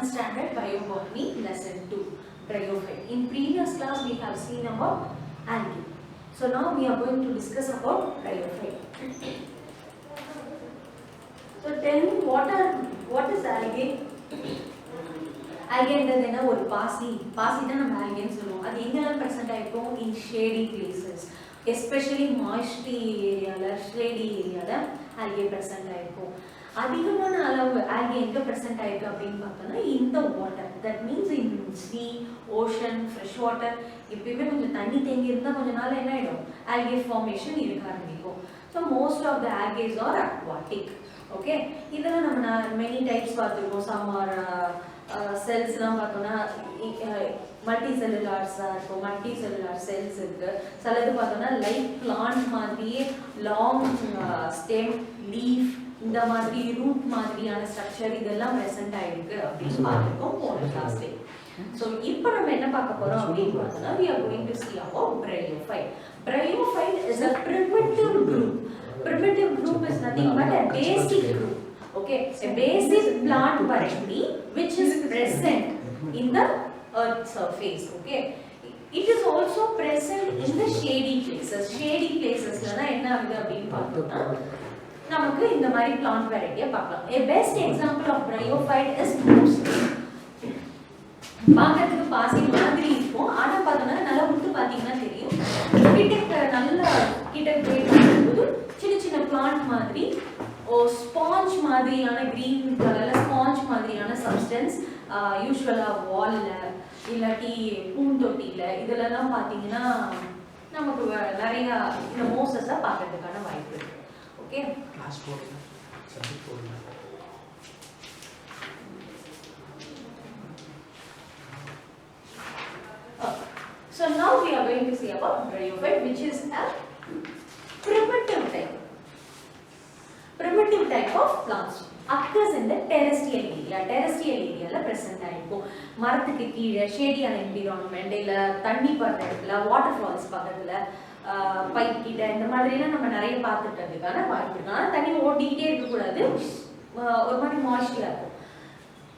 7th standard Biobotany lesson 2 Bryophyte. In previous class we have seen about algae. So now we are going to discuss about Bryophyte. So tell me what is algae? Algae is a passy தான் நம்ம algae சொல்லுவோம். அது எங்கெல்லாம் present ஆயிருக்கும்? In shady places, especially moisty area, shady area algae present ஆயிருக்கும். அதிகமான அளவு algae எங்க present ஆயிருக்கு அப்படினு பார்த்தோம்னா in the water, that means in sea, ocean, fresh water. இப்பவே கொஞ்சம் தண்ணி தேங்கி இருந்தா கொஞ்ச நாள் என்ன ஆயிடும்? Algae formation இருக்க ஆரம்பிக்கும். So most of the algae are aquatic. Okay, இதெல்லாம் நம்ம many types பார்த்திருக்கோம். Some are cells லாம் பார்த்தோம்னா multicellular இருக்கும், multicellular cells இருக்கு. சிலது பார்த்தோம்னா லைக் பிளான்ட் மாதிரியே லாங் ஸ்டெம், லீஃப், இந்த மாதிரி ரூட் மாதிரியான ஸ்ட்ரக்சர் இதெல்லாம் present ஆயிருக்கு அப்படின்னு பார்த்திருக்கோம் போன கிளாஸ்ல. So இப்போ நம்ம என்ன பார்க்க போறோம் அப்படின்னு பார்த்தோம்னா we are going to see about Bryophyte. Bryophyte is a primitive group. Primitive group is nothing but a basic group. Okay, a basic plant variety which is present in the earth surface. Okay, it is also present in the shady places. Shady places la enna agudhu appdi paathoம்னா நமக்கு இந்த மாதிரி plant variety பார்க்கலாம். A best example of Bryophyte is moss. பார்க்கிறதுக்கு பாசி மாதிரி இருக்கும், ஆனா பார்த்தோம்னா நல்லா உத்து பார்த்தீங்கன்னா தெரியும். கிட்ட போய் பார்க்கும்போது சின்ன சின்ன பிளான்ட் மாதிரி ஸ்பாஞ்ச் மாதிரியான கிரீன் கலர்ல ஸ்பாஞ்ச் மாதிரியான சப்ஸ்டன்ஸ் யூஸ்வலா வால்ல இல்லாட்டி பூந்தொட்டியில இதெல்லாம் பார்த்தீங்கன்னா நமக்கு நிறைய இந்த மோசஸை பார்க்கறதுக்கான வாய்ப்பு இருக்கு. Okay, so now we are going to see about Bryophyte, which is a primitive type of plants. Occurs in the terrestrial area. Terrestrial area la present ஆயிருக்கும். மரத்துக்கு கீழே ஷேடியான என்விரான்மெண்ட், இல்ல தண்ணி படுற இடத்துல, வாட்டர் ஃபால்ஸ் பக்கத்துல, பைப் கிட்ட இந்த மாதிரிலாம் நம்ம நிறைய பார்த்துட்டதுக்கான வாய்ப்பு இருக்கு. ஆனால் தண்ணி ஓடிக்கிட்டே இருக்கக்கூடாது, ஒரு மாதிரி மாய்ஸ்டா இருக்கும்.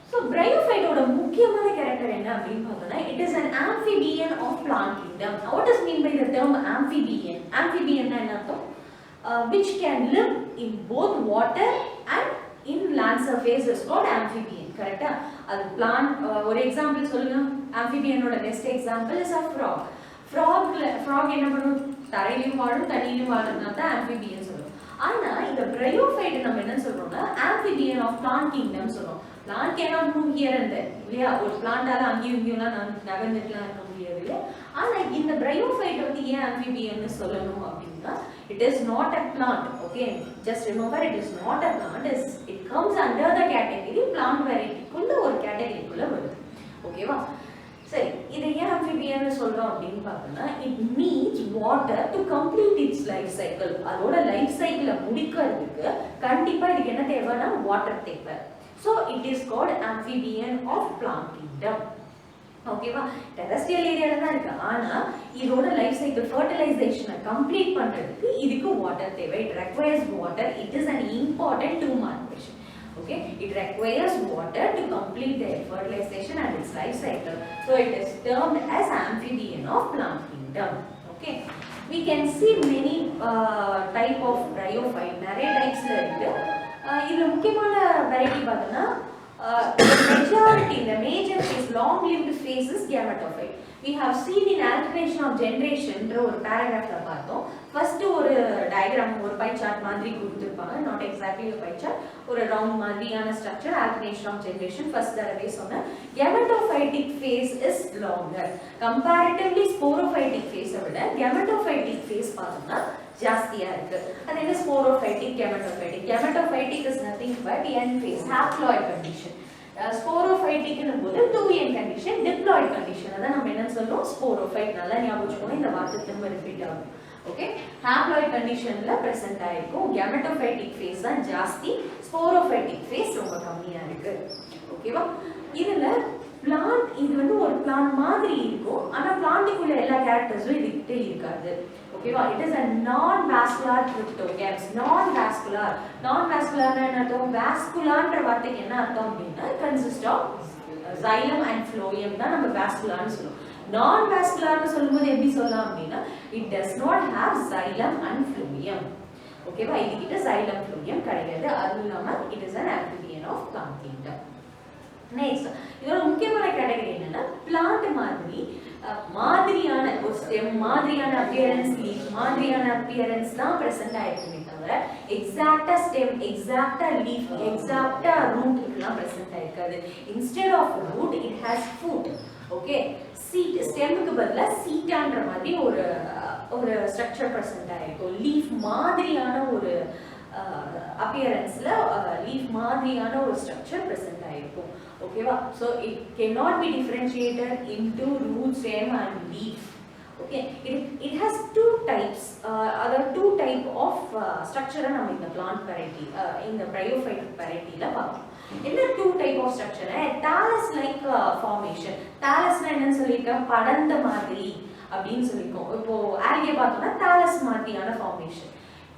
So Bryophyte oda mukkiyamaana character enna appdi pathona, it is an amphibian of plant kingdom. What does mean by the term amphibian? Amphibian na enna artham? Which can live in both water and in land surface is called amphibian. Correct? Adu plant or example solunga. Amphibian oda best example is a frog. Frog enna pannum? Tarailiyum vaazhum thaniyilum vaazhradha amphibian solluvom. ஆனா இந்த Bryophyte நம்ம என்ன சொல்றோம்னா amphibian of plant kingdom சொல்றோம். Plant cannot move here and there. இல்லையா, ஒரு பிளான்டால அங்கேயும் இங்கேயும்லாம் நகர்ந்துட்டுலாம் இருக்க முடியாது இல்லையா. ஆனா இந்த Bryophyte வந்து ஏன் amphibian சொல்லணும் அப்படின்னா, it is not a plant. Okay, just remember it is not a plant. It comes under the category plant variety குள்ள ஒரு கேட்டகரிக்குள்ள வருது. ஓகேவா, சரி, இதை ஏன் amphibian சொல்றோம் அப்படின்னு பார்த்தோம்னா, it needs water to complete its life cycle. அதோட லைஃப் சைக்கிளை முடிக்கிறதுக்கு கண்டிப்பா இதுக்கு என்ன தேவைன்னா வாட்டர் தேவை. So it is called amphibian of plant kingdom. ஓகேவா, டெரஸ்ட்ரியல் ஏரியால தான் இருக்கு, ஆனா இதோட லைஃப் சைக்கிள் ஃபர்டிலைசேஷனை கம்ப்ளீட் பண்றதுக்கு இதுக்கு வாட்டர் தேவை. It requires water. It is an important 2-mark question. Okay, it requires water to complete the fertilization and its life cycle. So it is termed as amphibian of plant kingdom. Okay, we can see many type of Bryophyte. நிறைய டைப்ஸ்ல இருக்கு. இதுல முக்கியமான variety பார்த்தோம்னா the major phase, long-lived phase is gametophyte. We have seen in alternation of generation ஒரு paragraphல பார்த்தோம். First ஒரு diagram, ஒரு pie chart மாதிரி கொடுத்திருப்பாங்க, not exactly a pie chart, ஒரு round மாதிரியான structure, alternation of generation. First தடவை சொன்ன gametophytic phase is longer. Comparatively sporophytic phase விட gametophytic phase பார்த்தோம்னா ஜாஸ்தியா இருக்கு. அது என்ன sporophytic, gametophytic? Gametophytic is nothing but end phase, haploid condition. Sporophytic னும்போது 2n condition, diploid condition. அத நம்ம என்ன சொல்றோம்? Sporophyte. நல்லா ஞாபகம் வச்சுக்கோங்க, இந்த வார்த்தை திரும்ப ரிப்பீட் ஆகும். ஓகே, haploid conditionல present ஆயிருக்கும். gametophytic phase தான் ஜாஸ்தி, sporophytic phase ரொம்ப கம்மியா இருக்கு. ஓகேவா, இதுல plant இது வந்து ஒரு plant மாதிரி இருக்கும், ஆனா பிளான்ட்க்குள்ள எல்லா கேரக்டர்ஸும் இதுகிட்ட இருக்காது. ஓகேவா, it is a non-vascular cryptogams. Non-vascular னா என்ன அர்த்தம்? vascularன்ற வார்த்தைக்கு என்ன அர்த்தம் அப்படின்னா consist of xylem and phloem தான் நம்ம vascularனு சொல்லுவோம். நான் vascularனு சொல்லும்போது எப்படி சொல்லலாம் அப்படின்னா it does not have xylem and phloem. ஓகேவா, இது கிட்ட xylem phloem கிடையாது. அது இல்லாம it is an amphibian of plant kingdom. Next இதோட முக்கியமான கேட்டகரி என்னன்னா பிளான்ட் மாதிரியான ஒரு ஸ்டெம் மாதிரியான அப்பியரன்ஸ், லீஃப் மாதிரியான அப்பியரன்ஸ் தான் பிரசன்ட் ஆயிருக்குமே தவிர எக்ஸாக்டா ஸ்டெம், எக்ஸாக்டா லீஃப், எக்ஸாக்டா ரூட் இதெல்லாம் பிரசன்ட் ஆயிருக்காது. Instead of root it has foot. Okay, seat, ஸ்டெம்முக்கு பதிலா சீட்டான்ற மாதிரி ஒரு ஸ்ட்ரக்சர் பிரசன்ட் ஆயிருக்கும். லீஃப் மாதிரியான ஒரு அப்பியரன்ஸ்ல லீஃப் மாதிரியான ஒரு ஸ்ட்ரக்சர் பிரசன்ட் ஆயிருக்கும். ஓகேவா, so it cannot be differentiated into root, stem and leaf. Okay, it has two types, other two type of structure நம்ம இந்த plant variety இந்த bryophyte variety ல பார்க்கலாம். என்ன two type of structure? thallus like formation. thallus னா என்னன்னு சொல்லிருக்கேன், படந்த மாதிரி அப்படின்னு சொல்லிருக்கோம். இப்போ algae பார்த்தோம்னா thallus மாதிரியான formation.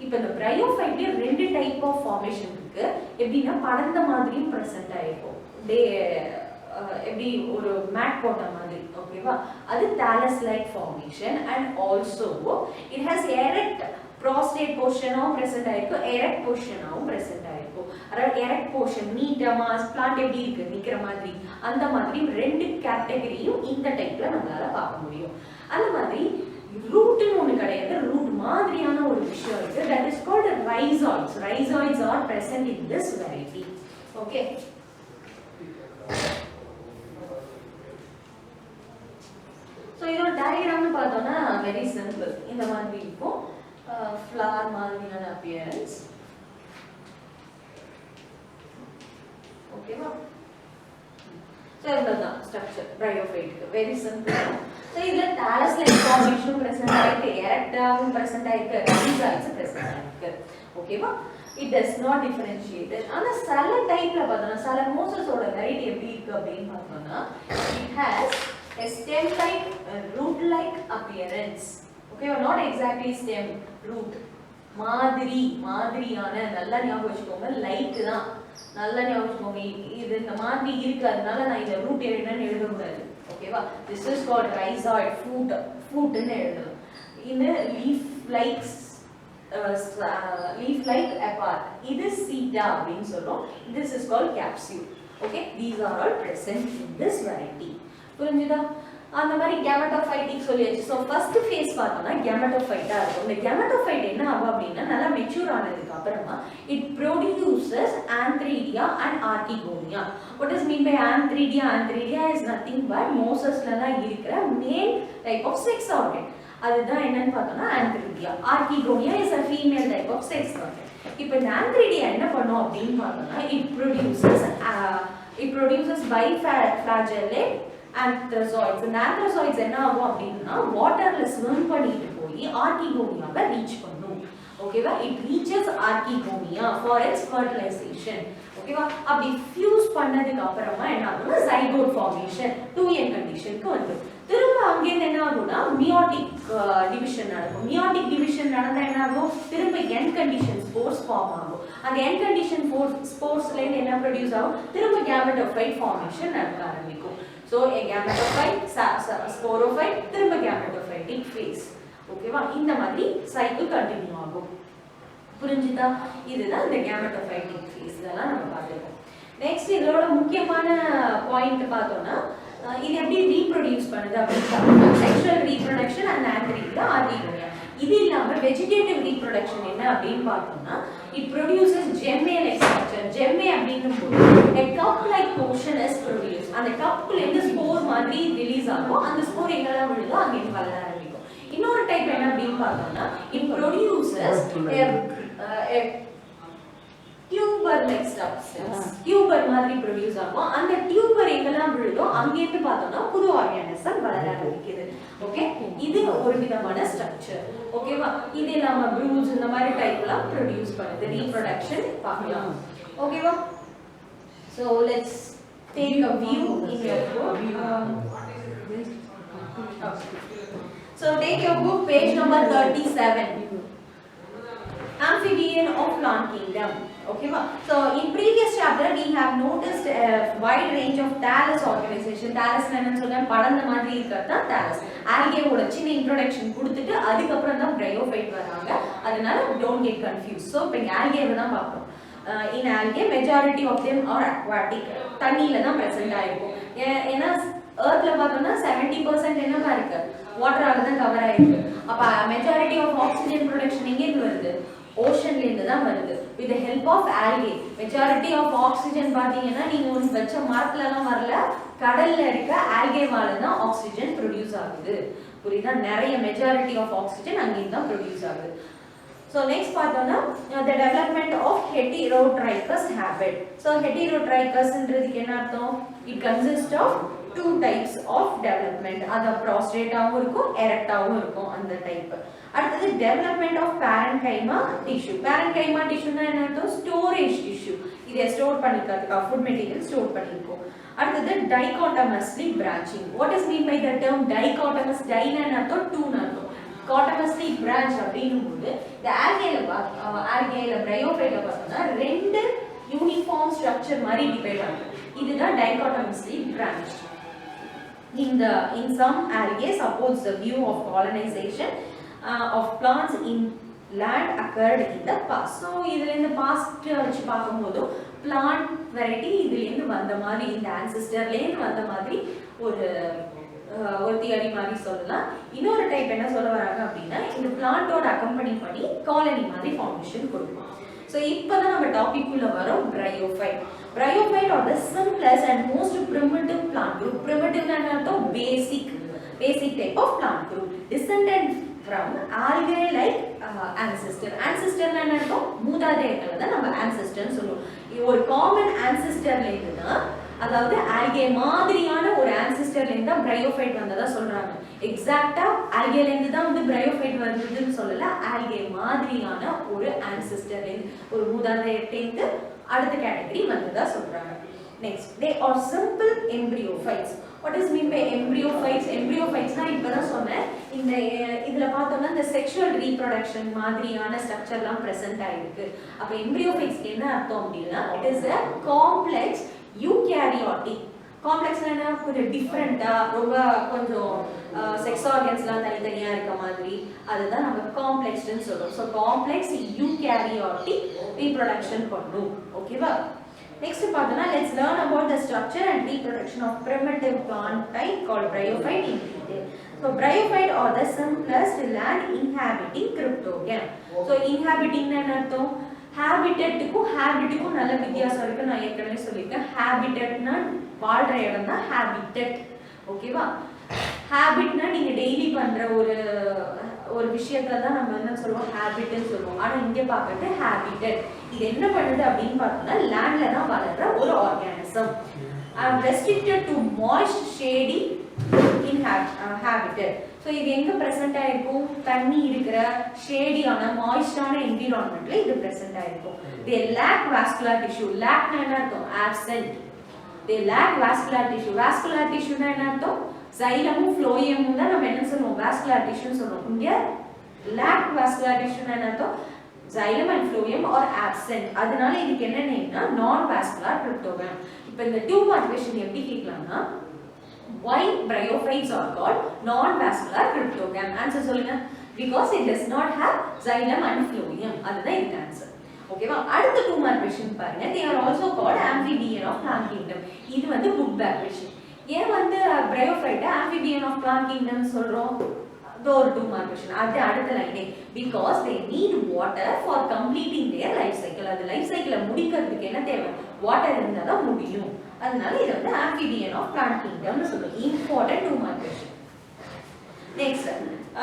இப்போ இந்த bryophyte ரெண்டு டைப் ஆஃப் ஃபார்மேஷன் இருக்கு. எப்படின்னா படந்த மாதிரியும் பிரசன்ட் ஆயிருக்கும், எப்படி ஒரு மேட் போட்ட மாதிரி. ஓகேவா, அது thallus like formation. and also it has erect prostate portion-ஆவும் present ஆயிருக்கும், erect portion-ஆவும் present ஆயிருக்கும். அதாவது erect portion நீட்டமா பிளான்ட் எப்படி இருக்கு நிக்கிற மாதிரி, அந்த மாதிரி ரெண்டு கேட்டகரியும் இந்த டைப்ல நம்மளால பார்க்க முடியும். அந்த மாதிரி ரூட்னு ஒன்று கிடையாது, ரூட் மாதிரியான ஒரு விஷயம் இருக்கு. that is called rhizoids. rhizoids are present in this variety. okay, so இதோட டயகிராம்னு பார்த்தோம்னா வெரி சிம்பிள். இந்த மாதிரி இருக்கும், ஃப்ளவர் மாதிரியான அப்பியரன்ஸ். ஓகேவா, so இவ்வளவுதான் structure bryophyte. Very simple. so இதுல thallus like formation present ஆயிருக்கு, erectum present ஆயிருக்கு, rhizoids present ஆயிருக்கு. ஓகேவா, it does not differentiate. ஆனா சில டைப்ல பார்த்தோம்னா சில மோசஸோட வெரைட்டி எப்படி இருக்கு அப்படின்னு பார்த்தோம்னா it has a stem like root like appearance. okay, not exactly stem, root மாதிரியான. நல்லா ஞாபகம் வச்சுக்கோங்க, லைக் தான் நல்லா ஞாபகம் வச்சுக்கோங்க. இது இந்த மாதிரி இருக்கு, அதனால நான் இந்த ரூட் என்னன்னு எழுத கூடாது. ஓகேவா, this is called rhizoid, foot ன்னு எழுதணும். இந்த leaf like apart, இது சீட்டா அப்படின்னு சொல்றோம். this is called capsule. okay, these are all present in this variety. புரிஞ்சுதா? அந்த மாதிரி gametophyte சொல்லியாச்சு. ஸோ ஃபர்ஸ்ட் ஃபேஸ் பார்த்தோம்னா gametophyte-ஆ இருக்கும். இந்த gametophyte என்ன ஆகும் அப்படின்னா நல்லா மெச்சூர் ஆனதுக்கு அப்புறமா it produces antheridia and archegonia. what does mean by antheridia? antheridia is nothing but மோசஸ்லலாம் இருக்கிற மேல் டைப் ஆஃப் செக்ஸ் ஆர்கன். அதுதான் என்னன்னு பார்த்தோம்னா antheridia. archegonia is a female type of sex organ. இப்போ இந்த antheridia என்ன பண்ணும் அப்படின்னு பார்த்தோம்னா it produces biflagellate anthrazoids. இந்த anthrazoids என்ன ஆகும் அப்படின்னா வாட்டர்ல ஸ்விம் பண்ணிட்டு போய் ஆர்கிகோனியாவை ரீச் பண்ணும். ஓகேவா, it reaches archegonia for it's fertilisation. ஓகேவா, அப்படி ஃபியூஸ் பண்ணதுக்கு அப்புறமா என்ன ஆகும்னா ஜைகோட் ஃபார்மேஷன் 2n கண்டிஷனுக்கு வந்துடும். திரும்ப அங்கேருந்து என்ன ஆகும்னா மியோட்டிக் டிவிஷன் நடக்கும். மியோட்டிக் டிவிஷன் நடந்தா என்ன ஆகும், திரும்ப n கண்டிஷன் ஸ்போர்ஸ் ஃபார்ம் ஆகும். அந்த n கண்டிஷன் ஸ்போர்ஸ்ல இருந்து என்ன ப்ரொடியூஸ் ஆகும், திரும்ப கேமெட்டோஃபைட் ஃபார்மேஷன் நடக்க ஆரம்பிக்கும். so a gametophyte, sporophyte, திரும்ப gametophytic phase. ஓகேவா, இந்த மாதிரி சைக்கிள் கண்டினியூ ஆகும். புரிஞ்சுதா? இதுதான் இந்த gametophytic phase. இதெல்லாம் நம்ம பார்த்துருக்கோம். நெக்ஸ்ட் இதோட முக்கியமான பாயிண்ட் பார்த்தோம்னா இது எப்படி ரீப்ரொடியூஸ் பண்ணுது அப்படின்னு பார்த்தோம்னா sexual reproduction and antheridia, archegonia. இது இல்லாம வெஜிடேட்டிவ் ரீப்ரொடக்ஷன் என்ன அப்படின்னு பார்த்தோம்னா it produces gemmae like structure. Gemmae அப்படின்னும் போது a cup like portion is produced. அந்த கப்புல இருந்து ஸ்போர் மாதிரி ரிலீஸ் ஆகும். அந்த ஸ்போர் எங்கெல்லாம் விழுதோ அங்கே வளர ஆரம்பிக்கும். இன்னொரு டைப் என்ன அப்படின்னு பார்த்தோம்னா it produces tuber like substance. Tuber மாதிரி ப்ரொடியூஸ் ஆகும். அந்த டியூபர் எங்கெல்லாம் விழுதோ அங்கேருந்து பார்த்தோம்னா புது ஆர்கானிசம் வளர ஆரம்பிக்குது. ஓகே, இது ஒரு விதமான ஸ்ட்ரக்சர். ஓகேவா, இது இல்லாம ப்ரூஸ் இந்த மாதிரி டைப்லாம் ப்ரொடியூஸ் பண்ணுது. ரீப்ரொடக்ஷன் பார்க்கலாம். ஓகேவா, so let's take a view in your book. So take your book, page number 37. Amphibian of plant kingdom. ஓகேவா? So in previous chapter we have noticed a wide range of thallus organization. thallus என்னன்னு சொல்றேன், படந்த மாதிரி இருக்கிறது தான் thallus. algae ஓட சின்ன introduction கொடுத்துட்டு அதுக்கு அப்புறம் தான் bryophyte வராங்க. அதனால don't get confused. So இப்போ algae தான் பார்ப்போம். In algae majority of them are aquatic. தண்ணியில தான் present ஆயிருக்கும். ஏன்னா earthல பார்த்தோம்னா 70% என்னவா இருக்கு, வாட்டரால தான் கவர் ஆயிருக்கு. அப்ப majority of oxygen production எங்க இருந்து வருது, ஓஷன்ல இருந்து தான் வருது. with the help of algae majority of oxygen பாத்தீங்கன்னா நீங்க ஒன்னு வெச்ச மரத்துல எல்லாம் வரல, கடல்ல இருக்க algae-வால தான் ஆக்ஸிஜன் ப்ரொடியூஸ் ஆகுது. புரியுதா? நிறைய majority of oxygen அங்க இருந்து தான் ப்ரொடியூஸ் ஆகுது. So next பார்த்தோம்னா the development of heterotrichous habit. So heterotrichous ன்றதுக்கு என்ன அர்த்தம்? It consists of two types of development. அது prostrate-ஆவும் இருக்கும், erect-ஆவும் இருக்கும் அந்த டைப். அடுத்தது development of parenchyma tissue. parenchyma tissue னா என்ன அர்த்தம்? Storage tissue. இதை ஸ்டோர் பண்ணிக்கிறதுக்கு food material ஸ்டோர் பண்ணிருக்கும். அடுத்தது dichotomously branching. What is mean by the term dichotomous? di னா என்ன அர்த்தம்? two னா அர்த்தம். dichotomously branch அப்படிங்கும்போது இந்த algae-ல bryophyte-ல பார்த்தோம்னா ரெண்டு யூனிஃபார்ம் ஸ்ட்ரக்சர் மாதிரி டிவைட் ஆகும். இதுதான் dichotomously branch. In some algae supports the view of colonization of plants in land occurred in the past. So இதுல இந்த past வச்சு பார்க்கும்போது plant variety இதுல இருந்து வந்த மாதிரி, இந்த ancestorல இருந்து வந்த மாதிரி ஒரு தியரி மாதிரி சொல்லலாம். இன்னொரு டைப் என்ன சொல்ல வராங்க அப்படின்னா இந்த பிளான்ட்டோட அக்கம்பனி பண்ணி காலனி மாதிரி ஃபார்மேஷன் கொடுக்கும். ஸோ இப்போதான் நம்ம டாபிக் உள்ள வரோம் bryophyte. Bryophyte are the simplest and most primitive plant group. Primitive னா அர்த்தம் basic type of plant group descended from algae like ancestor. Ancestor னா அர்த்தம் மூதாதையர்களை தான் நம்ம ancestor சொல்லுவோம். ஒரு காமன் ancestorல இருந்து தான், அதாவது algae மாதிரியான ஒரு ancestorல இருந்து தான் bryophyte வந்ததா சொல்றாங்க. எக்ஸாக்ட்டா algaeல இருந்து தான் வந்து bryophyte வந்ததுன்னு சொல்லல, algae மாதிரியான ஒரு ancestorல இருந்து, ஒரு மூதாதையர்ட்ட இருந்து அடுத்த கேட்டகரி வந்ததா சொல்றாங்க. Next, they are simple embryophytes. What is mean by embryophytes? Embryophytes னா இப்பதான் சொன்னேன், இந்த இதுல பார்த்தோம்னா இந்த sexual reproduction மாதிரியான ஸ்ட்ரக்சர்லாம் present ஆயிருக்கு. அப்ப embryophytes என்ன அர்த்தம் அப்படின்னா it is a complex eukaryotic. Complex என்ன, கொஞ்சம் டிஃப்ரெண்டா, ரொம்ப கொஞ்சம் செக்ஸ் ஆர்கன்ஸ்லாம் தனித்தனியா இருக்க மாதிரி, அதுதான் நம்ம காம்ப்ளெக்ஸ்னு சொல்றோம். ஸோ காம்ப்ளெக்ஸ் யூகேரியாட்டிக் ரீப்ரொடக்ஷன் பண்ணும். ஓகேவா? நெக்ஸ்ட் பார்த்தோம்னா let's learn about the structure and reproduction of primitive plant type called bryophyte in detail. So bryophyte are the simplest land inhabiting cryptogam. So inhabiting னா என்ன அர்த்தம்? ஹேபிட்டட்டுக்கும் நல்ல வித்தியாசம் இருக்கு. நான் ஏற்கனவே சொல்லியிருக்கேன், ஹேபிட்டட்னா வாழ்ற இடம் தான் ஹேபிட்டட். ஓகேவா? ஹேபிட்னா நீங்க டெய்லி பண்ற ஒரு விஷயத்துல தான் நம்ம என்ன சொல்லுவோம், ஹேபிட்னு சொல்லுவோம். ஆனா இங்க பார்க்கறது ஹேபிட்டட். இது என்ன பண்ணுது அப்படின்னு பார்த்தோம்னா லேண்ட்ல தான் வளர்ற ஒரு organism. Restricted to moist shady in habitat. So இது எங்க பிரசன்ட் ஆயிருக்கும், தண்ணி இருக்கிற ஷேடியான மாய்ஸ்டான என்விரான்மென்ட்ல இது பிரசன்ட் ஆயிருக்கும். they lack vascular tissue. lack னா என்ன அர்த்தம்? absent. they lack vascular tissue. vascular tissue னா என்ன அர்த்தம்? xylem phloem தான் நம்ம என்ன சொல்லுவோம், vascular tissue சொல்றோம். இங்க lack vascular tissue னா என்ன அர்த்தம்? xylem and phloem are absent. அதனால இதுக்கு என்ன நேம்னா non vascular cryptogam. இப்போ இந்த 2 மார்க் क्वेश्चन எப்படி கேட்கலாம்னா why bryophytes are called non-vascular cryptogam? Answer சொல்லுங்க. Because it does not have xylem and phloem. அதுதான் இதுக்கு ஆன்சர். ஓகேவா? அடுத்த 2 மார்க் क्वेश्चन பாருங்க. They are also called amphibian of plant kingdom. இது வந்து book back question. ஏன் வந்து bryophyte amphibian of plant kingdom சொல்றோம்? ஒரு 2 மார்க் क्वेश्चन. அது அடுத்த லைனே. Because they need water for completing their life cycle. அது லைஃப் சைக்கிளை முடிக்கிறதுக்கு என்ன தேவை? வாட்டர் இருந்தா தான் முடியும். அதனால இது வந்து amphibian of plant kingdom னு சொல்றோம். Important 2 mark question. நெக்ஸ்ட்,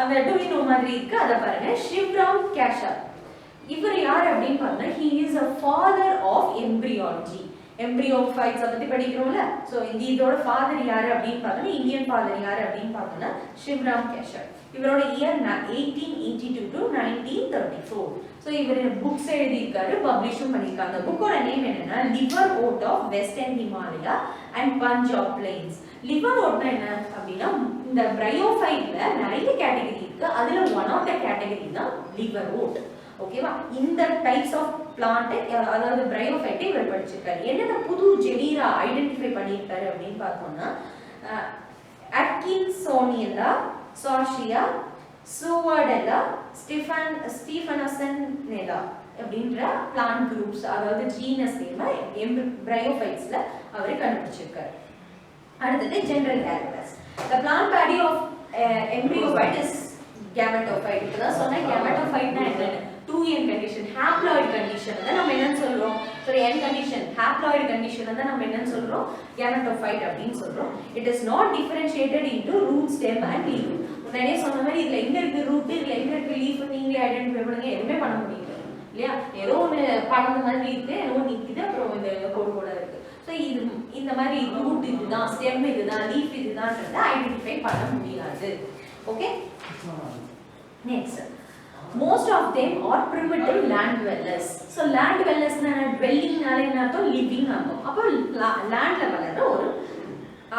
அந்த 2 மாதிரி இருக்கு, அத பாருங்க. Shivram Kashar. இவர் யார் அப்படின்னு பார்த்தா he is a father of embryology. embryophytes பத்தி படிக்கிறோம்ல. சோ இதோட ஃாதர் யாரு அப்படின்னு பார்த்தா, இந்தியன் ஃாதர் யாரு அப்படின்னு பார்த்தா Shivram Kashar. இவரோட இயர் 1882 to 1934. சோ இவர் புக்ஸ் எழுதி இருக்காரு, பப்ளிஷும் பண்ணிருக்காங்க. அந்த புக்கோட நேம் என்னன்னா Liver Oat of Western Himalaya and Punjab Plains. லிவர் ஓட்னா என்ன அப்படின்னா, இந்த bryophyteல நிறைய கேட்டகரி இருக்கு, அதுல ஒன் ஆஃப் த கேட்டகரி தான் லிவர் ஓட். ஓகேவா? இந்த டைப்ஸ் ஆஃப் பிளான்ட் அதாவது பிரையோஃபைட்டை இவர் படிச்சிருக்காரு. என்னென்ன புது ஜெனீரா ஐடென்டிஃபை பண்ணியிருக்காரு அப்படின்னு பார்த்தோம்னா அட்கின்சோனியல்லா, சார்ஷியா, சூவர்டெல்லா, ஸ்டீஃபனசனெல்லா அப்படின்ற பிளான்ட் குரூப்ஸ் அதாவது ஜீனஸ் பிரையோஃபைட்ஸ்ல அவர் கண்டுபிடிச்சிருக்காரு. அடுத்தது general characters. The plant body of embryophyte is gametophyte. இப்பதான் சொன்ன gametophyte னா என்ன? 2n condition, haploid condition அத நம்ம என்ன சொல்றோம்? sorry n condition, haploid condition அத நம்ம என்ன சொல்றோம்? gametophyte அப்படினு சொல்றோம். It is not differentiated into root, stem and leaf. முன்னாடியே சொன்ன மாதிரி இதுல எங்க இருக்கு ரூட், இதுல எங்க இருக்கு லீஃப் நீங்களே ஐடென்டிஃபை பண்ணுங்க. எதுவுமே பண்ண முடியல இல்லையா? ஏதோ ஒன்று பழந்த மாதிரி இருக்கு, ஏதோ நிக்குது, அப்புறம் இந்த கோடு கோட இருக்கு. ஸோ இது இந்த மாதிரி ரூட் இதுதான், ஸ்டெம் இதுதான், லீஃப் இதுதான்றத ஐடென்டிஃபை பண்ண முடியாது. Okay, next most of them are primitive land dwellers. so land dwellers னா dwelling னால என்ன அர்த்தம்? living அர்த்தம். அப்போ லேண்ட்ல வளர்ற ஒரு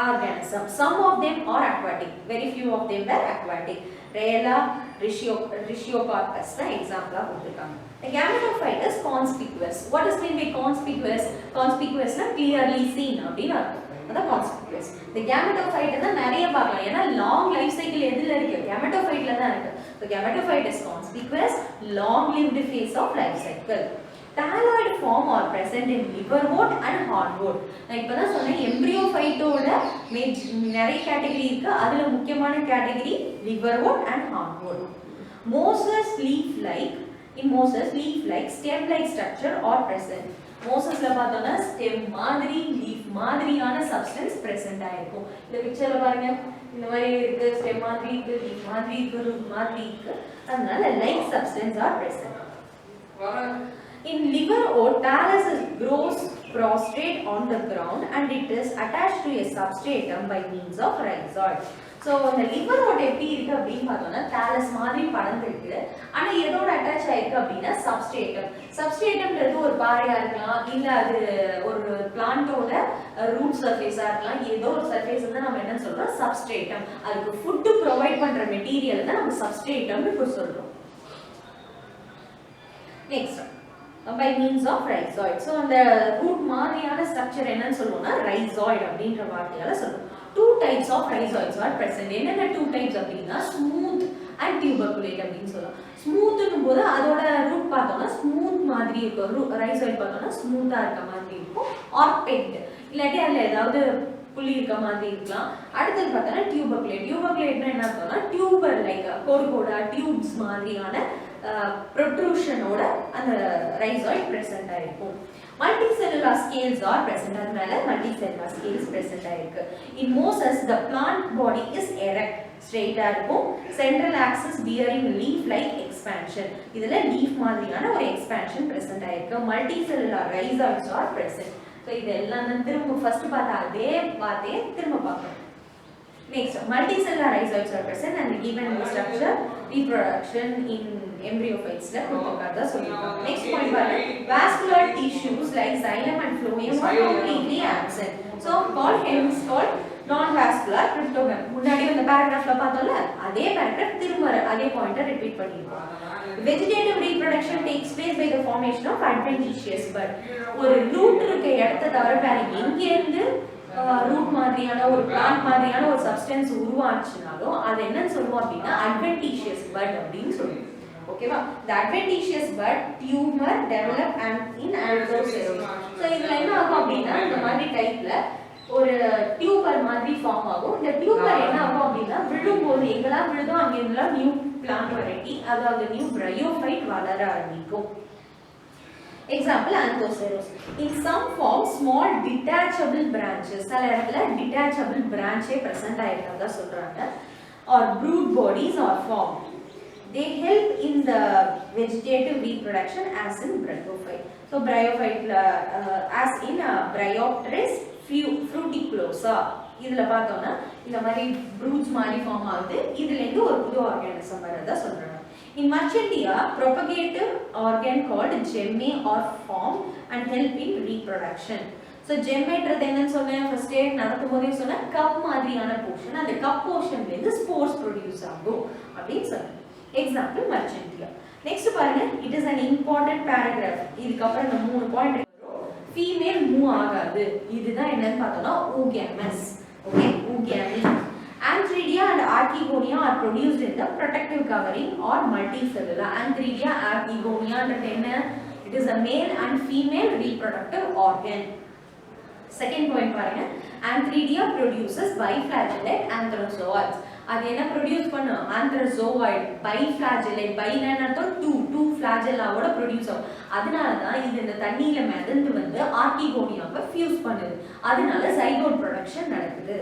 organism. some of them are aquatic, very few of them were aquatic. Rayella, Riciocarpus னா எக்ஸாம்பிளா கொடுத்திருக்காங்க. The gametophyte is conspicuous. what is mean by conspicuous? conspicuous னா clearly seen அப்படினு அர்த்தம். அதான் conspicuous. the gametophyte தான் நிறைய பார்க்கலாம். ஏன்னா long life cycle எதுல இருக்கு? gametophyteல தான் இருக்கு. so gametophyte is conspicuous, long lived phase of life cycle. Thalloid form are present in liverwort and hornwort. நான் இப்பதான் சொன்னேன் எம்பிரியோஃபைட்டோட நிறைய கேட்டகரி இருக்கு. அதுல முக்கியமான category liverwort and hornwort. Moses leaf like, in Moses leaf like, stem like structure are present. மோசஸ்ல பார்த்தோம்னா stem மாதிரி லீஃப் மாதிரியான சப்ஸ்டன்ஸ் பிரசன்ட் ஆயிருக்கும். இந்த பிக்சர்ல பாருங்க, இந்த மாதிரி இருக்கு, ஸ்டெம் மாதிரி இருக்கு, லீஃப் மாதிரி இருக்கு, ரூட் மாதிரி இருக்கு. அதனால like substance R present. In liverwort, thallus grows prostrate on the ground and it is attached to a substratum by means of rhizoid. So இந்த liverwort எப்படி இருக்கு அப்படின்னு பார்த்தோம்னா thallus மாதிரி படர்ந்திருக்கு. ஆனா எதோட அட்டாச் ஆயிருக்கு அப்படின்னா substratum. substratumன்றது ஒரு பாறையா இருக்கலாம், இல்ல அது ஒரு பிளான்ட்டோட ரூட் சர்ஃபேஸா இருக்கலாம். ஏதோ ஒரு சர்ஃபேஸ் தான் நம்ம என்ன சொல்றோம்? substratum. அதுக்கு ஃபுட் ப்ரொவைட் பண்ற மெட்டீரியல் தான் நம்ம substratumனு இப்ப சொல்றோம். Next by means of rhizoid. so அந்த root மாதிரியான ஸ்ட்ரக்சர் என்னன்னு சொல்லுவோம்னா rhizoid அப்படின்ற வார்த்தையால சொல்லுவோம். two types of rhizoids are present. என்னென்ன two types அப்படின்னா smooth and tuberculate அப்படின்னு சொல்லுவோம். ஸ்மூத்னும் போது அதோட ரூட் பார்த்தோம்னா ஸ்மூத் மாதிரி இருக்கும், rhizoid பார்த்தோம்னா ஸ்மூத்தா இருக்க மாதிரி இருக்கும், or pegged இல்லாட்டி அதுல ஏதாவது புள்ளி இருக்க மாதிரி இருக்கலாம். அடுத்தது பார்த்தோம்னா tuberculate. tuberculateனா என்ன அர்த்தம்னா டியூபர் லைக் கோடு கோடா டியூப்ஸ் மாதிரியான protrusionோட அந்த rhizoid present ஆயிருக்கும். multicellular scales are present. அதனால multicellular scales present ஆயிருக்கு. in mosses the plant body is erect, straight ஆ இருக்கும். central axis bearing leaf like expansion. இதுல leaf மாதிரியான ஒரு expansion present ஆயிருக்கு. multicellular rhizoids are present. so இதெல்லாம் தான் திரும்ப ஃபர்ஸ்ட் பார்த்தா அதே வார்த்தையை திரும்ப பார்க்கணும். Next, multicellular rhizoids are present and given in the structure reproduction in embryophytes la கொடுத்திருக்காங்க சொல்லிருக்காங்க. Next point பாருங்க, vascular tissues like xylem and phloem are completely absent. so called hence called non-vascular cryptogam. முன்னாடி அந்த paragraphல பார்த்தோம்ல அதே paragraph திரும்ப அதே பாயிண்ட ரிப்பீட் பண்ணிருக்கோம். vegetative reproduction takes place by the formation of adventitious bud. ஒரு ரூட் இருக்க இடத்தை தவிர வேற எங்க இருந்து ரூட் மாதிரியான ஒரு பிளான்ட் மாதிரியான ஒரு சப்ஸ்டன்ஸ் உருவாச்சுனாலும் அது என்னன்னு சொல்லுவோம் அப்படின்னா adventitious bud அப்படின்னு சொல்லுவோம். ஓகேவா? the adventitious bud tumor develop and in anthoceros. So இதுல என்ன ஆகும் அப்படின்னா இந்த மாதிரி டைப்ல ஒரு டியூபர் மாதிரி ஃபார்ம் ஆகும். இந்த டியூபர் என்ன ஆகும் அப்படின்னா விழும்போது எங்கெல்லாம் விழுதோ அங்க எல்லாம் நியூ பிளான்ட் வெரைட்டி அதாவது நியூ பிரையோஃபைட் வளர ஆரம்பிக்கும். Example, anthoceros. In some form, small detachable branches. சில இடத்துல detachable branch present ஆயிருக்கிறதா சொல்றாங்க. Or brood bodies are formed. They help in the vegetative reproduction as in bryophyte. So bryophyte as in Bryopteris fruticulosa. இதுல பார்த்தோம்னா இந்த மாதிரி broods மாதிரி form ஆகுது. இதுல இருந்து ஒரு புது ஆர்கானிசம் வரதா சொல்றாங்க. In Marchantia, propagative organ called gemma are formed and help in reproduction. So gemmaன்றது என்னன்னு சொன்னேன் ஃபர்ஸ்ட் நடக்கும்போதே சொன்ன கப் மாதிரியான போர்ஷன். அந்த கப் போர்ஷன்ல இருந்து ஸ்போர்ஸ் ப்ரொடியூஸ் ஆகும் அப்படின்னு சொல்றேன். Example Marchantia. நெக்ஸ்ட் பாருங்க, it is an important paragraph. இதுக்கு அப்புறம் இந்த 3 பாயிண்ட் ஃபீமேல் மூவ் ஆகாது. இதுதான் என்னன்னு பார்த்தோம்னா oogamous. Okay, oogamy. Antheridia and Archegonia are produced in the protective covering or multicellular. Antheridia, Archegonia and என்ன, it is a male and female reproductive organ. Second point பாருங்க, Antheridia produces biflagellate antherozoids. அது என்ன produce பண்ணும்? ஆந்த்ரோசோவாய்டு, பைஃப்ளாஜெல்லேட். பைனா two ஃப்ளாஜெல்லாவோட produce ஆகும். அதனால தான் இது இந்த தண்ணியில மிதந்து வந்து ஆர்கிகோனியாவை ஃபியூஸ் பண்ணுது. அதனால ஜைகோட் ப்ரொடக்ஷன் நடக்குது.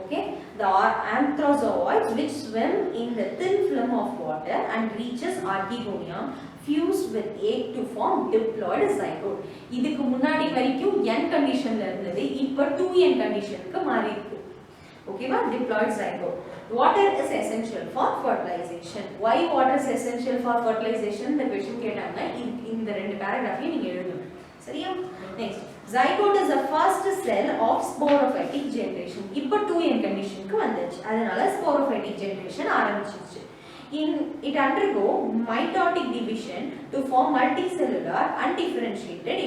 Okay, the anthrozoids which swim in the thin film of water and reaches archegonia fuse with egg to form diploid zygote. இதுக்கு முன்னாடி வரைக்கும் n கண்டிஷன்ல இருந்தது, இப்போ 2n கண்டிஷனுக்கு மாறி இருக்கு. ஓகேவா? diploid zygote. Water is essential for fertilization. Why water is essential for fertilization? இந்த क्वेश्चन கேட்டாங்க. இந்த ரெண்டு பேராகிராஃபையும் நீங்க எழுதணும். சரியா? Next, zygote is the first cell of sporophytic generation. இப்போ 2n கண்டிஷனுக்கு வந்துச்சு. அதனால sporophytic generation ஆரம்பிச்சிருச்சு. It undergo mitotic division to form multicellular undifferentiated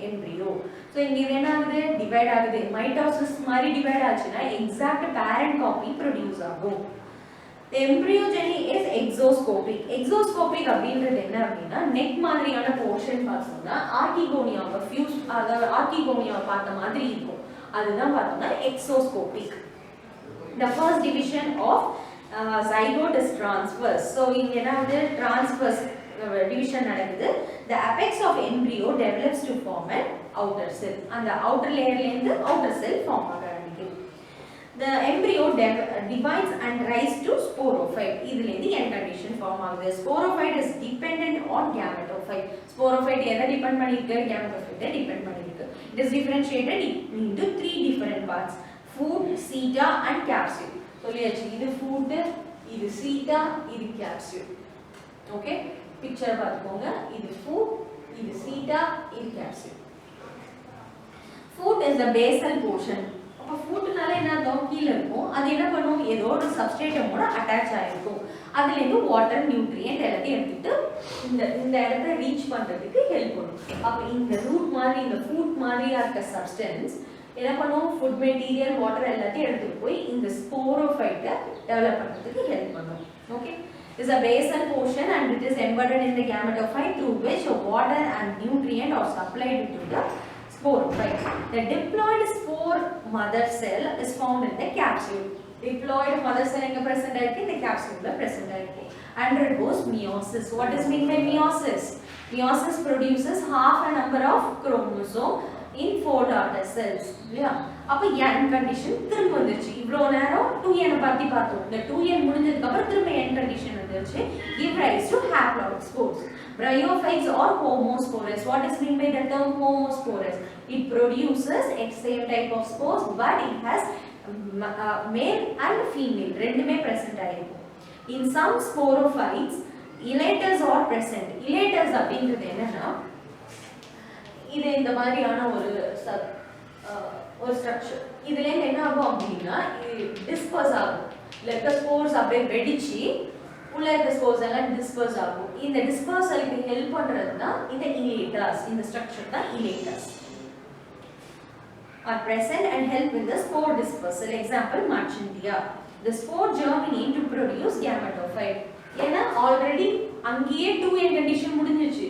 embryo. So இங்க என்ன ஆகுது? டிவைட் ஆகுது. மைட்டோசிஸ் மாதிரி டிவைட் ஆச்சுன்னா எக்ஸாக்ட் பேரண்ட் காப்பி ப்ரொடியூஸ் ஆகும். The embryogeny is exoscopic. Exoscopic அப்படின்றது என்ன அப்படின்னா, நெக் மாதிரியான போர்ஷன் பார்த்தோம்னா ஆர்கிகோனியாவை ஃபியூஸ், அதாவது ஆர்கிகோனியாவை பார்த்த மாதிரி இருக்கும். அதுதான் பார்த்தோம்னா எக்ஸோஸ்கோபிக். The first division of zygote is transverse. So இங்க என்ன ஆகுது? transverse division நடக்குது. The apex of embryo develops to form an outer cell. அந்த outer layer ல இருந்து outer cell form ஆக ஆரம்பிக்குது. The embryo divides and rise to sporophyte. இதுல இருந்து n condition form ஆகுது. Sporophyte is dependent on gametophyte. Sporophyte எதை depend பண்ணிருக்கு? gametophyte டிபெண்ட் பண்ணிருக்கு. It is differentiated into 3 different parts: food, seta and capsule. சொல்லியாச்சு, இது food, இது seta, இது capsule. ஓகே, பிக்சர் பார்த்துக்கோங்க. இது food, இது seta, இது capsule. Food is the basal portion. அப்ப foodனால என்ன அர்த்தம்? கீழ இருக்கும். அது என்ன பண்ணும்? ஏதோ ஒரு சப்ஸ்ட்ரேட்டமோட அட்டாச் ஆயிருக்கும். அதுல இருந்து வாட்டர், நியூட்ரியன்ட் எல்லாத்தையும் எடுத்துட்டு இந்த இடத்தை ரீச் பண்றதுக்கு ஹெல்ப் பண்ணும். அப்ப இந்த ரூட் மாதிரி, இந்த ஃபுட் மாதிரியா இருக்க சப்ஸ்டன்ஸ் என்ன பண்ணும்? ஃபுட் மெட்டீரியல், வாட்டர் எல்லாத்தையும் எடுத்துட்டு போய் இந்த ஸ்போரோஃபைட்டை டெவலப் பண்றதுக்கு ஹெல்ப் பண்ணும். Okay, is a basal portion and it is embedded in the gametophyte through which water and nutrient are supplied to the sporophyte. The diploid spore mother cell is found in the capsule. Diploid mother cell எங்க present ஆயிருக்கு? இந்த capsule present ஆயிருக்கு. Undergoes meiosis. What is meant by meiosis? Meiosis produces half a number of chromosome in 4 daughter cells. இல்லையா? அப்ப n condition திரும்ப வந்துருச்சு. இவ்வளவு நேரம் 2n பத்தி பார்த்தோம். இந்த 2n முடிஞ்சதுக்கு அப்புறம் திரும்ப n கண்டிஷன் வந்துருச்சு. Give rise to haploid spores. Bryophytes or homospores. What is meant by the term homospores? It produces same type of spores but it has male and female ரெண்டுமே present ஆயிருக்கும். In some sporophytes, elaters are present. Elaters அப்படிங்கிறது என்னன்னா, இது இந்த மாதிரியான ஒரு structure. இதுல என்ன ஆகும் அப்படின்னா, டிஸ்பர்ஸ் ஆகும். லெட் தி ஸ்போர்ஸ் அப்படியே வெடிச்சு உள்ள இருக்க ஸ்போர்ஸ் எல்லாம் டிஸ்பர்ஸ் ஆகும். இந்த டிஸ்பர்சலுக்கு ஹெல்ப் பண்றது தான் இந்த இலேட்டர்ஸ். இந்த ஸ்ட்ரக்சர் தான் இலேட்டர்ஸ். Are present and help with the spore dispersal. Example, Marchandia. The spore germinate to produce gametophyte. ஏன்னா ஆல்ரெடி அங்கேயே 2n கண்டிஷன் முடிஞ்சிச்சு.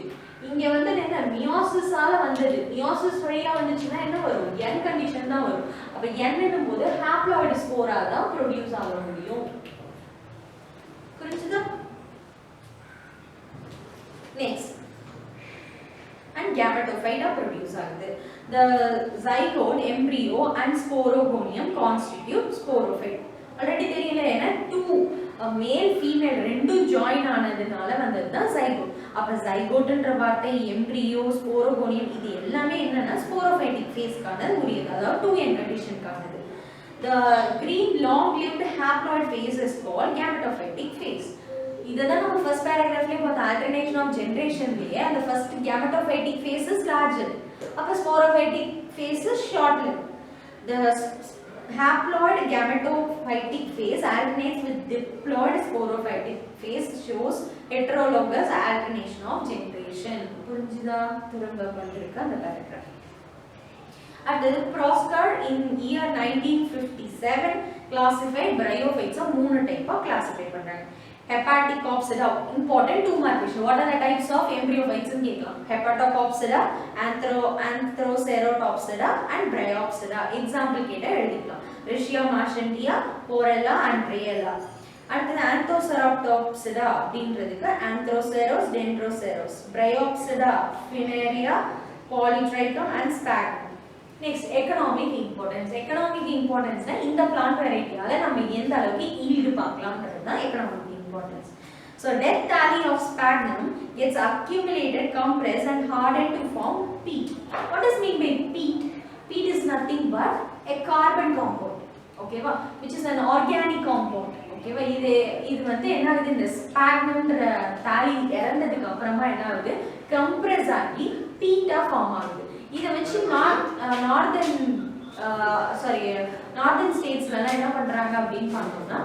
இங்க வந்து என்ன, மியோசிஸால வந்தது. மியோசிஸ் வழியா வந்துச்சுன்னா என்ன வரும்? n கண்டிஷன் தான் வரும். அப்ப n என்னும்போது ஹாப்ளாய்டு ஸ்போரா தான் ப்ரொடியூஸ் ஆக முடியும். புரிஞ்சுதா? Next, and gametophyte are produced ஆகுது. The zygote, embryo and sporogonium constitute sporophyte. Already தெரியல, ஏன்னா 2 மேல் ஃபீமேல் ரெண்டும் ஜாயின் ஆனதுனால வந்தது தான் zygote. அப்ப zygoteன்ற வார்த்தை, embryo, sporogonium இது எல்லாமே என்னன்னா sporophytic phase-க்கான உரியது. அதாவது 2n கண்டிஷனுக்கானது. The green long-lived haploid phase is called gametophytic phase. இதுதான் நம்ம ஃபர்ஸ்ட் பேராகிராஃப்லயே பார்த்த alternation of generationலயே அந்த first gametophytic phase is larger. அப்ப sporophytic phase is short-lived. The haploid gametophyte sporophytic phase alternates with diploid sporophytic phase shows heterologous alternation of generation. புரிஞ்சுதா? திரும்ப வந்திருக்கு அந்த paragraph. At the Prosker in year 1957 classified bryophytes மூணு type classify பண்றாங்க. Hepatocopsida, important 2 mark question. What are the types of embryophytes in கேக்கலாம்? Hepatocopsida, Anthroceratopsida and Bryopsida. Example கேட்டா எழுதிக்கலாம். Riccia marchandia, Porella and Rayella. அடுத்து Anthoceratopsida அப்படின்றதுக்கு Anthoceros, Dendroceros. Bryopsida, Funaria, Polytrichum and Sphagnum. Next, economic importance. Economic importance na இந்த plant variety ஆல நம்ம எந்த அளவுக்கு yield பார்க்கலாம்ன்றது தான் economic importance. So death tally of Sphagnum gets accumulated, compressed and hardened to form peat. What does mean by peat? Peat is nothing but a carbon compound, okay va, which is an organic compound, okay va. இது வந்து என்ன ஆகுது, இந்த Sphagnumன்ற tally இறந்ததுக்கு அப்புறமா என்ன ஆகுது, compress ஆகி peat ஆ ஃபார்ம் ஆகுது. இத வச்சு நார்தர்ன் ஸ்டேட்ஸ்ல எல்லாம் என்ன பண்றாங்க அப்படின்னு பார்த்தோம்னா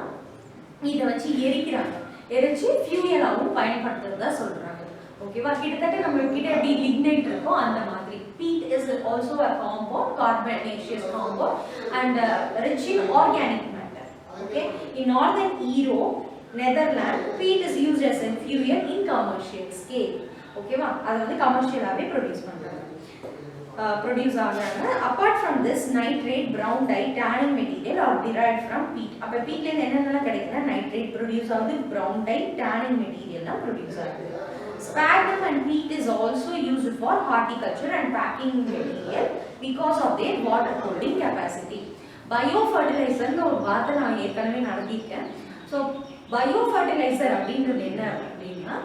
இத வச்சு எரிக்கிறாங்க, எரிச்சு ஃபியூயலாவும் பயன்படுத்துறதா சொல்றாங்க. ஓகேவா? கிட்டத்தட்ட நம்ம கிட்ட எப்படி லிக்னைட் இருக்கோ அந்த மாதிரி. Peat is also a compound, carbonaceous compound and rich in organic matter. Okay? In northern Europe, Netherlands, peat is used as a fuel in commercial scale. ஓகேவா? அது வந்து கமர்ஷியலாவே ப்ரொடியூஸ் பண்றாங்க. Produce ஆகுறாங்க. Apart from this, nitrate, brown dye, tanning material are derived from peat. அப்ப peatல இருந்து என்னென்னலாம் கிடைக்குதுன்னா nitrate produce ஆகுது, brown dye, tanning material எல்லாம் produce ஆகுது. Sphagnum and peat is also used for horticulture and packing material because of their water holding capacity. Biofertilizer னு ஒரு வார்த்தை நான் ஏற்கனவே நடத்திருக்கேன். So biofertilizer அப்படின்றது என்ன அப்படின்னா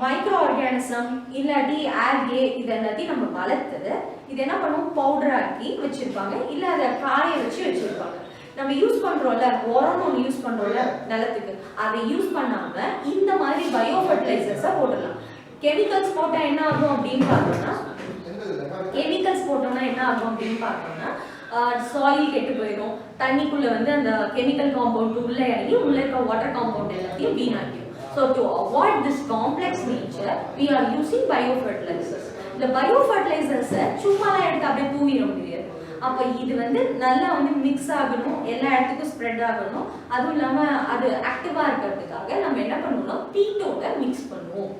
மைக்ரோ ஆர்கானிசம் இல்லாட்டி ஆல்கே இதெல்லாத்தையும் நம்ம வளர்த்தது இது என்ன பண்ணுவோம், பவுடர் ஆக்கி வச்சிருப்பாங்க, இல்ல அதை காய வச்சு வச்சிருப்பாங்க. நம்ம யூஸ் பண்றோம்ல, உரம்னு ஒன்று யூஸ் பண்றோம்ல நிலத்துக்கு, அதை யூஸ் பண்ணாம இந்த மாதிரி பயோ ஃபர்டிலைசர்ஸை போடலாம். கெமிக்கல்ஸ் போட்டா என்ன ஆகும் அப்படின்னு பார்த்தோம்னா சாயில் கெட்டு போயிடும், தண்ணிக்குள்ள வந்து அந்த கெமிக்கல் காம்பவுண்ட் உள்ள இறங்கி உள்ள இருக்க வாட்டர் காம்பவுண்ட் எல்லாத்தையும் வீணாக்கிடும். So to avoid this complex nature, we are using biofertilizers. The biofertilizers சும்மால எடுத்து அப்படியே தூவிட முடியாது. அப்ப இது வந்து நல்லா வந்து மிக்ஸ் ஆகணும், எல்லா இடத்துக்கும் ஸ்ப்ரெட் ஆகணும். அதுவும் இல்லாம அது ஆக்டிவா இருக்கிறதுக்காக நம்ம என்ன பண்ணுவோம்னா பீட்டோட மிக்ஸ் பண்ணுவோம்.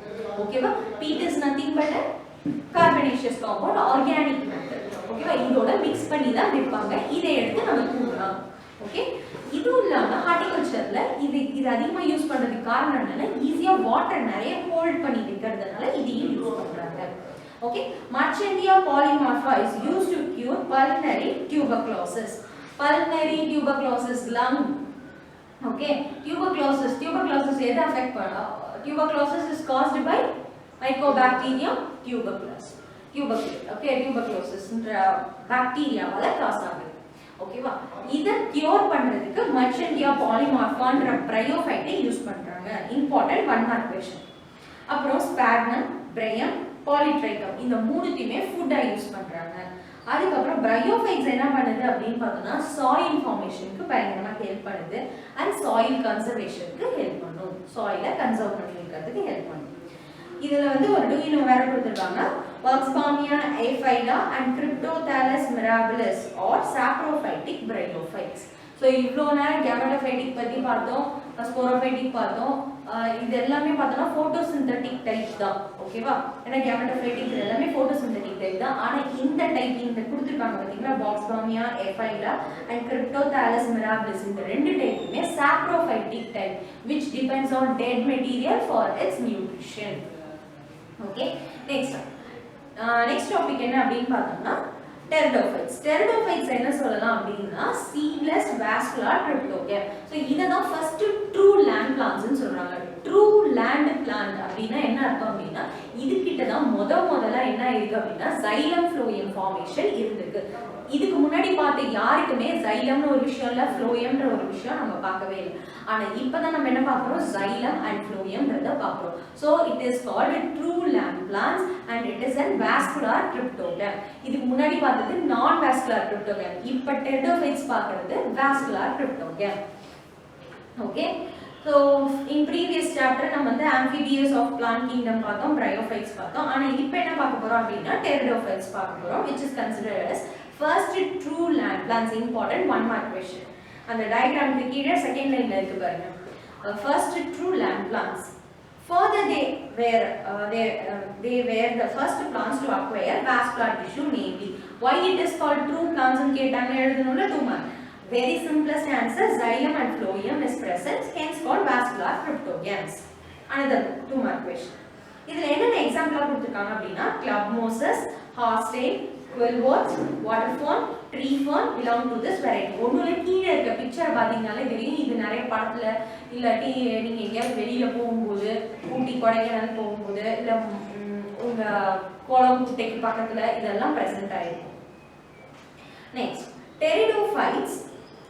ஓகேவா? Peat is nothing but carbonaceous compound, organic matter. ஓகேவா? இதோட மிக்ஸ் பண்ணி தான் விற்பாங்க. இதை எடுத்து நம்ம தூவலாம். ஓகே? இதுவும் இல்லாம ஹார்டிகல்ச்சர்ல இது அதிகமா யூஸ் பண்றதுக்கு காரணம் என்னன்னா ஈஸியா வாட்டர் நிறைய ஹோல்ட் பண்ணி வைக்கிறதுனால இதையும் யூஸ் பண்றாங்க. Okay? Marchandia polymorpha is used to cure pulmonary tuberculosis. Pulmonary tuberculosis lung. Okay? Tuberculosis எதை அஃபெக்ட் பண்ணா? Tuberculosis is caused by Mycobacterium tuberculosis. Okay, tuberculosis பாக்டீரியாவால காஸ் ஆகுது. ஓகேவா? இத கியூர் பண்றதுக்கு Marchandia polymorphaன்ற பிரையோஃபைட்டை யூஸ் பண்றாங்க. Important 1 mark question. அப்புறம் ஸ்பாக்னம், பிரையம், பாலிட்ரைக்கம் இந்த மூணுத்தையுமே ஃபுட்டா யூஸ் பண்றாங்க. அதுக்கு அப்புறம் பிரையோஃபைட்ஸ் என்ன பண்ணுது அப்படின்னு பார்த்தோம்னா சாயில் ஃபார்மேஷனுக்கு பயங்கரமா ஹெல்ப் பண்ணுது அண்ட் சாயில் கன்சர்வேஷனுக்கு ஹெல்ப் பண்ணும். சாயிலை கன்சர்வ் பண்ணி வைக்கிறதுக்கு ஹெல்ப் பண்ணும். இதுல வந்து ஒரு டூயினோ வேற கொடுத்திருக்காங்க. Waxbamia aphylla and Cryptothalus mirabilis or saprophytic bryophytes. So இவ்ளோ நேரம் gametophytic பத்தி பார்த்தோம், sporophytic பார்த்தோம். இது எல்லாமே பார்த்தோம்னா photosynthetic டைப் தான். ஓகேவா? ஏன்னா gametophytic எல்லாமே photosynthetic டைப் தான். ஆனா இந்த டைப் இந்த கொடுத்திருக்காங்க பாத்தீங்களா, Waxbamia aphylla and Cryptothalus mirabilis இந்த ரெண்டு டைப்புமே saprophytic type which depends on dead material for its nutrition. Okay? Next topic என்ன அப்படின்னு பார்த்தோம்னா Pteridophytes. Pteridophytes என்ன சொல்லலாம் அப்படின்னா seedless vascular cryptogam. So இததான் first true land plants னு சொல்றாங்க. True land plant அப்படினா என்ன அர்த்தம் அப்படினா இதுகிட்ட தான் முதல்ல என்ன இருக்கு அப்படினா xylem phloem formation இருந்திருக்கு. இதுக்கு முன்னாடி பார்த்த யாருக்குமே xylem ஒரு விஷயம் இல்ல, phloemன்ற ஒரு விஷயம் நம்ம பார்க்கவே இல்ல. ஆனா இப்பதான் நம்ம என்ன பார்க்கறோம், xylem and phloemன்றத பார்க்கறோம். So it is called a true land plants and it is a vascular cryptogam. இதுக்கு முன்னாடி பார்த்தது non vascular cryptogam. இப்ப Pteridophytes பார்க்கிறது vascular cryptogam. Okay, so in previous chapter நம்ம வந்து amphibians of plant kingdom பார்த்தோம், bryophytes பார்த்தோம். ஆனா இப்போ என்ன பார்க்க போறோம் அப்படின்னா pteridophytes பார்க்க போறோம், which is considered as first true land plants. Important one mark question. அந்த டயகிராமுக்கு கீழே செகண்ட் லைன்ல இருக்கு பாருங்க. First true land plants. Further they were the first plants to acquire vascular tissue, namely. Why it is called true plants ன்னு கேட்டாங்க எழுதணும்ல 2 mark. Very simplest answer, xylem and phloem is present, hence called vascular cryptogams. Another 2 mark question. இதுல என்னென்ன எக்ஸாம்பிளா கொடுத்திருக்காங்க அப்படின்னா club mosses, horsetail, quillworts, water fern, tree fern belong to this variety. ஒண்ணுல கீழ இருக்க பிக்சர் பாத்தீங்கனாலே தெரியும், இது நிறைய படத்துல இல்லாட்டி நீங்க எங்கேயாவது வெளியில போகும்போது ஊட்டி கொடைக்கானல் போகும்போது இல்ல உங்க கோலம் குட்டைக்கு பக்கத்துல இதெல்லாம் பிரசன்ட் ஆயிருக்கும். Next, pteridophytes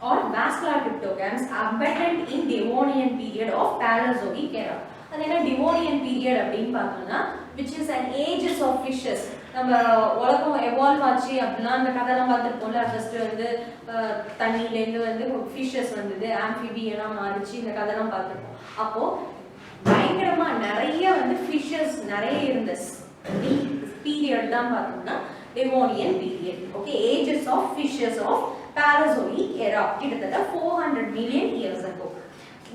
or vascular cryptogams abundant in Devonian period of Paleozoic era. அது என்ன Devonian period அப்படின்னு பார்த்தோம்னா which is an ages of fishes. நம்ம உலகம் எவால்வ் ஆச்சு அப்படின்னா அந்த கதைலாம் பார்த்துருப்போம்ல, ஃபர்ஸ்ட் வந்து தண்ணியிலேருந்து வந்து ஃபிஷஸ் வந்தது, ஆம்பிபியனா மாறிச்சு, இந்த கதைலாம் பார்த்துருப்போம். அப்போ பயங்கரமா நிறைய வந்து ஃபிஷஸ் நிறைய இருந்த பீரியட் தான் பார்த்தோம்னா Devonian period. Okay, ages of fishes of Paleozoic era, கிட்டத்தட்ட 400 million years ago.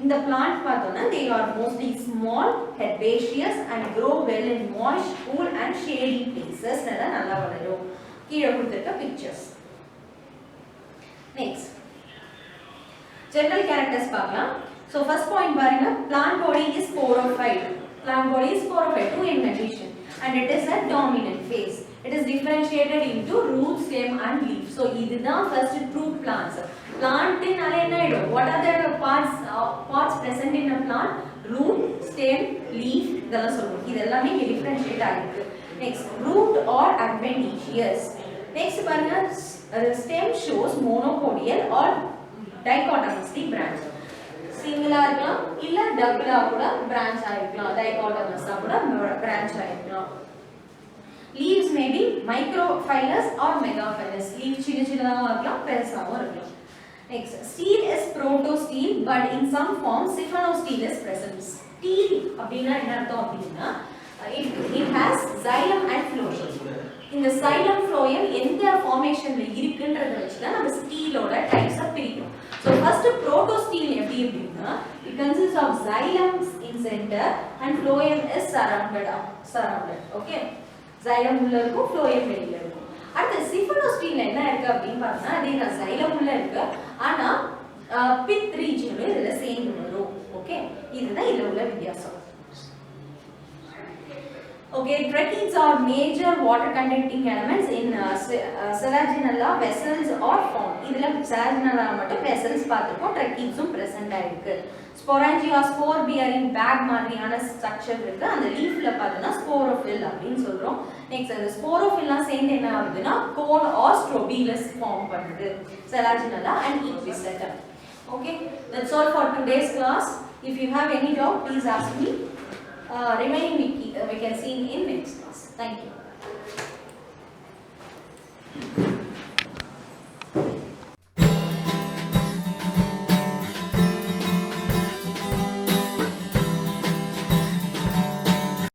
இந்த plant பார்த்தோம்னா they are mostly small, herbaceous and grow well in moist, cool and shady places. நல்லா வளரும். கீழே கொடுத்திருக்க pictures. Next, general characters பார்க்கலாம். So first point பாருங்க, plant body is sporophyte. Plant body is sporophyte, 2 in addition, and it is a dominant phase. It is differentiated into root, stem and leaf. So இதுதான் first true plants. Plant நால என்ன ஆயிடும்? What are the parts present in a plant? Root, stem, leaf, இதெல்லாம் சொல்லுவோம். இது எல்லாமே இங்க differentiate ஆயிருக்கு. Next, root or adventitious. Next பாருங்க, stem shows monopodial or dichotomously branch. சிங்கிளா இருக்கலாம் இல்ல டபுளா கூட branch ஆயிருக்கலாம், dichotomous கூட branch ஆயிருக்கலாம். Leaves may be microphyllous or megaphylous. Leaf சின்ன சின்னதாகவும் இருக்கலாம், பெருசாகவும் இருக்கலாம். Next, steel is protosteel, but in some forms siphonosteel is present. Steel அப்படின்னா என்ன அர்த்தம் அப்படின்னா it has xylem and phloem. இந்த xylem phloem எந்த ஃபார்மேஷன்ல இருக்குன்றத வச்சு தான் நம்ம ஸ்டீலோட டைப்ஸை பிரிக்கிறோம். So first protosteel எப்படி அப்படின்னா it consists of xylem in center and phloem is surrounded. Okay, xylem உள்ள இருக்கும், phloem வெளியில இருக்கும். அடுத்து சிஃபனோஸ்டீல்ல என்ன இருக்கு அப்படின்னு பார்த்தா அதே தான் xylem உள்ள இருக்கு, ஆனா பித் ரீஜியன் இதுல சேர்ந்து வரும். ஓகே, இதுதான் இதுல உள்ள வித்தியாசம். Okay, tracheids are major water conducting elements in Selaginella vessels or found. இதுல Selaginella மட்டும் vessels பார்த்திருக்கோம், tracheidsம் present ஆயிருக்கு. Sporangia spore bearing bag மாதிரியான ஸ்ட்ரக்சர் இருக்கு. அந்த லீஃப்ல பார்த்தா ஸ்போரோஃபில் அப்படின்னு சொல்றோம். நெக்ஸ்ட், அந்த ஸ்போரோஃபில்லாம் சேர்ந்து என்ன ஆகுதுன்னா கோன் ஆர் ஸ்ட்ரோபிலஸ் ஃபார்ம் பண்ணுது, Selaginella and Equisetum. Okay, that's all for today's class. If you have any doubt, please ask me. Remaining we can see in next class. Thank you.